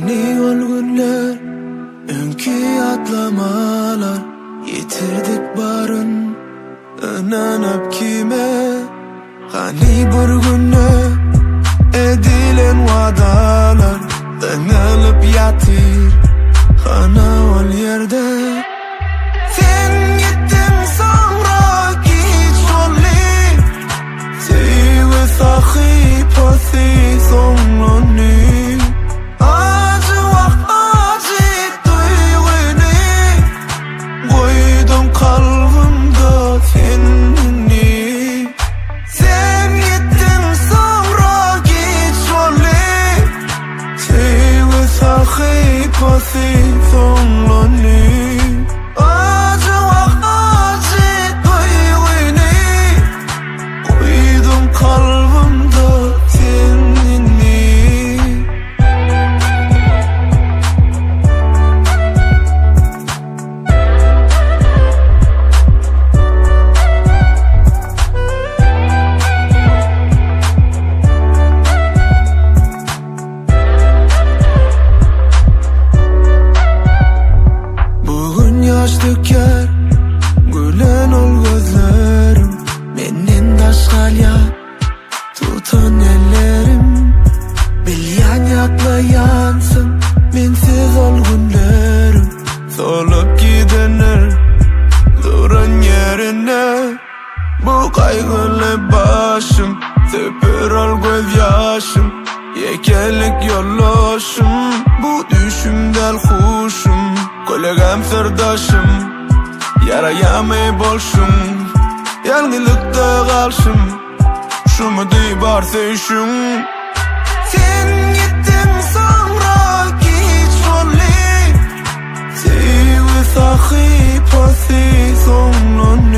Hani ol günler, önkü atlamalar, yitirdik barın, inanıp kime? Hani bir günne edilen vadalar, dağılıp yatır, ana ol yerde. Sen gittin sonra hiç olli, sevgi sahipası sonunu. Acı vak acı duygunu, koydum kalbimde seni. Sen gittin sonra hiç olli, sevgi sahipası sonunu. Yaş döker, gülen ol gözlerim, menden taşkalya tutan ellerim. Bilyan yatla yansın, mensiz ol günlerim. Solup gidenler, duran yerine. Bu kaygılı başım, seper ol göz yaşım. Yekelik yollaşım, bu düşümdel huşum. Kolegam sırdaşım, yarayamay bolşum. Yalnızlıkta kalşım, şumu deybar seyşim. Sen gittin sonra hiç olli, sevgi sahipası sonunu.